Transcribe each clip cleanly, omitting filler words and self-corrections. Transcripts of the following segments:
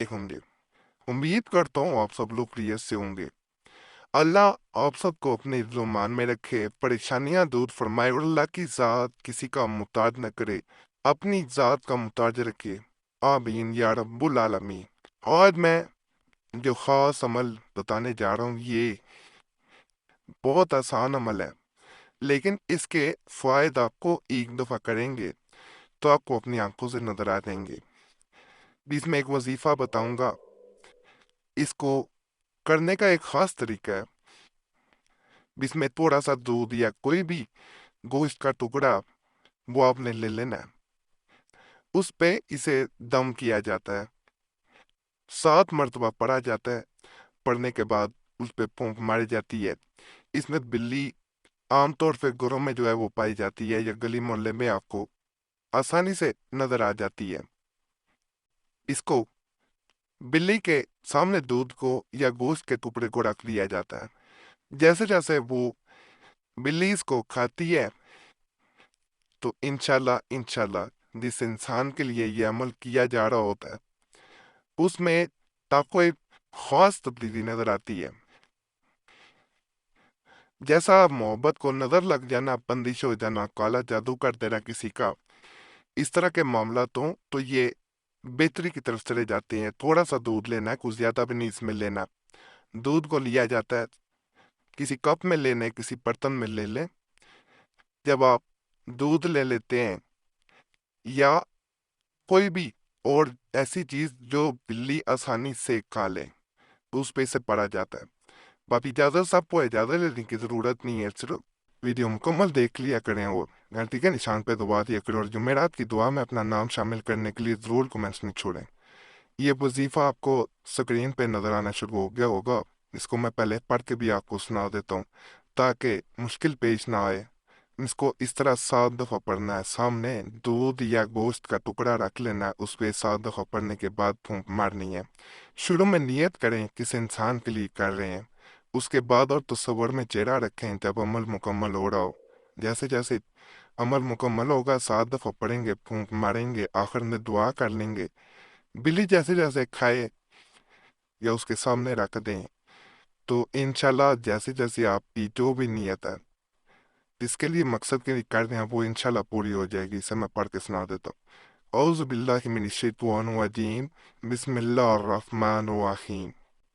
होंगे। उम्मीद करता हूँ आप सब लोग खैरियत से होंगे। अल्लाह आप सबको अपने ईमान में रखे, परेशानियां दूर फरमाए और अल्लाह की ज़ात किसी का मुताज न करे, अपनी ज़ात का मुताज रखे। आमीन या रब्बुल आलमीन। आज मैं जो ख़ास अमल बताने जा रहा हूँ ये बहुत आसान अमल है, लेकिन इसके फ़ायदे आपको एक दफ़ा करेंगे तो आपको अपनी आंखों से नज़र आ जाएंगे। बीच में एक वजीफ़ा बताऊंगा, इसको करने का एक ख़ास तरीका है। इसमें थोड़ा सा दूध या कोई भी गोश्त का टुकड़ा वो आपने ले लेना है, उस पे इसे दम किया जाता है, 7 मरतबा पढ़ा जाता है। पढ़ने के बाद उस पे फूंक मारी जाती है। इसमें बिल्ली आमतौर पे घरों में जो है वो पाई जाती है या गली मोहल्ले में आपको आसानी से नजर आ जाती है। इसको बिल्ली के सामने दूध को या गोश्त के टुकड़े को रख दिया जाता है। जैसे जैसे वो बिल्ली इसको खाती है तो इंशाल्लाह इंशाल्लाह जिस इंसान के लिए ये अमल किया जा रहा होता है उसमें आपको एक खास तब्दीली नजर आती है। जैसा मोहब्बत को नजर लग जाना, बंदिश हो जाना, काला जादू कर देना किसी का, इस तरह के मामला तो ये बेहतरी की तरफ चले जाते हैं। थोड़ा सा दूध लेना है, कुछ ज्यादा भी नहीं इसमें लेना। दूध को लिया जाता है, किसी कप में लेने, किसी बर्तन में ले लें। जब आप दूध ले लेते हैं या कोई भी और ऐसी चीज जो बिल्ली आसानी से खा ले, उस पे से पड़ा जाता है। बाकी इजाजत, सबको इजाजत लेने की जरूरत नहीं है, सिर्फ वीडियो मुकम्मल देख लिया करें और घंटी के निशान पे दबा दिया करें और जुमेरात की दुआ में अपना नाम शामिल करने के लिए जरूर कमेंट्स में छोड़ें। ये वजीफा आपको स्क्रीन पे नजर आना शुरू हो गया होगा, इसको मैं पहले पढ़ के भी आपको सुना देता हूँ ताकि मुश्किल पेश ना आए। इसको इस तरह 7 दफा पढ़ना है। सामने दूध या गोश्त का टुकड़ा रख लेना है, उस पे 7 दफा पढ़ने के बाद फूंक मारनी है। शुरू में नियत करें किस इंसान के लिए कर रहे हैं, उसके बाद और तसव्वुर में चेहरा रखें जब अमल मुकम्मल हो रहा हो। जैसे जैसे अमल मुकम्मल होगा 7 दफा पढ़ेंगे, फूंक मारेंगे, आखिर में दुआ कर लेंगे। बिल्ली जैसे जैसे खाए या उसके सामने रख दें तो इंशाल्लाह जैसे जैसे आपकी जो भी नियत है, जिसके लिए मकसद के लिए कर रहे हैं, वो इंशाल्लाह पूरी हो जाएगी। इसे मैं पढ़ के सुना देता हूँ। औज़ु बिल्लाहि मिनश शैतानिर रजीम, बिस्मिल्लाहिर रहमानिर रहीम।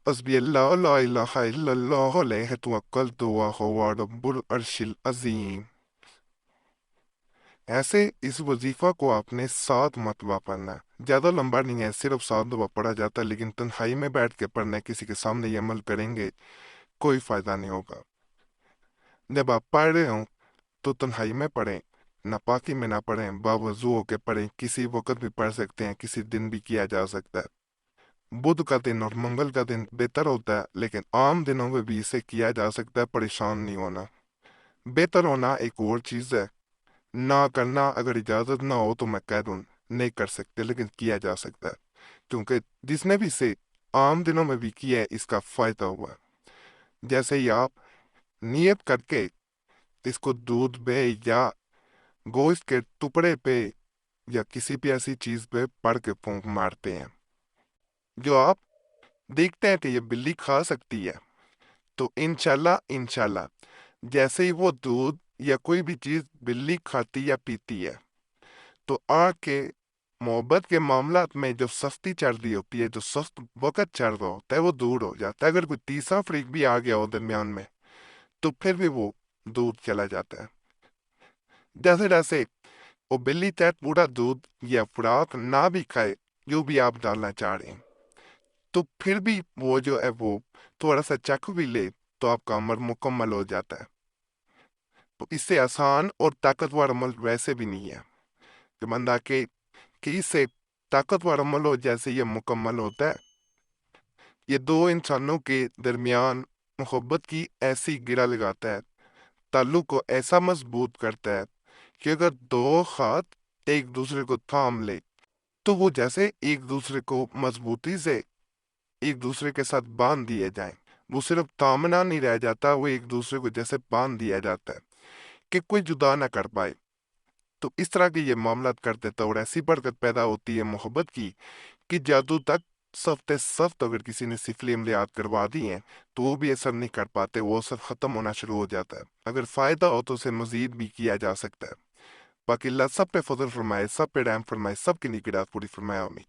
हस्बी अल्लाह ला इलाहा इल्लल्लाहु अलैहि तवक्कलतु व हुवा रब्बुल अर्शिल अज़ीम। ऐसे इस वजीफा को आपने 7 मरतबा पढ़ना है। ज्यादा लंबा नहीं है, सिर्फ 7 दफा पढ़ा जाता है, लेकिन तन्हाई में बैठ के पढ़ना है। किसी के सामने ये अमल करेंगे कोई फायदा नहीं होगा। जब आप पढ़ रहे हो तो तन्हाई में पढ़ें, नापाकी में ना पढ़ें, बावजू होके पढ़ें। किसी वक्त भी पढ़ सकते हैं, किसी दिन भी किया जा सकता है। बुध का दिन और मंगल का दिन बेहतर होता है, लेकिन आम दिनों में भी इसे किया जा सकता है। परेशान नहीं होना, बेहतर होना एक और चीज है। ना करना अगर इजाजत ना हो तो मैं कह दूं नहीं कर सकते, लेकिन किया जा सकता है, क्योंकि जिसने भी इसे आम दिनों में भी किया है इसका फायदा हुआ है। जैसे ही आप नियत करके इसको दूध पे या गोश्त के टुकड़े पे या किसी भी ऐसी चीज पे पड़ के फूंक मारते हैं जो आप देखते हैं कि ये बिल्ली खा सकती है, तो इंशाल्लाह इंशाल्लाह जैसे ही वो दूध या कोई भी चीज बिल्ली खाती या पीती है तो आके मोहब्बत के मामलात में जो सस्ती चढ़ रही होती है, जो सख्त वक़्त चढ़ रहा होता है, वो दूर हो जाता है। अगर कोई तीसरा फरीक भी आ गया हो दरमियान में तो फिर भी वो दूर चला जाता है। जैसे जैसे वो बिल्ली चाहे पूरा दूध या खुराक ना भी खाए, जो भी आप डालना चाह रहे हैं, तो फिर भी वो जो है वो थोड़ा सा चख भी ले तो आपका अमल मुकम्मल हो जाता है। तो इससे आसान और ताकतवर अमल वैसे भी नहीं है कि बंदा के कि इससे ताकतवर अमल हो जैसे ये मुकम्मल होता है। ये दो इंसानों के दरमियान मोहब्बत की ऐसी गिरा लगाता है, ताल्लुक को ऐसा मजबूत करता है कि अगर दो हाथ एक दूसरे को थाम ले तो वो जैसे एक दूसरे को मजबूती से एक दूसरे के साथ बांध दिए जाएं। वो सिर्फ थामना नहीं रह जाता, वो एक दूसरे को जैसे बांध दिया जाता है कि कोई जुदा ना कर पाए। तो इस तरह के ये मामला कर देता है और ऐसी बरकत पैदा होती है मोहब्बत की कि जादू तक سفتے سخت اگر کسی نے سفلی عملیات کروا دی ہیں تو وہ بھی اثر نہیں کر پاتے، وہ اثر ختم ہونا شروع ہو جاتا ہے۔ اگر فائدہ ہو تو اسے مزید بھی کیا جا سکتا ہے۔ باقی اللہ سب پہ فضل فرمائے، سب پہ رحم فرمائے، سب کی نیکی رات پوری فرمائے، آمین۔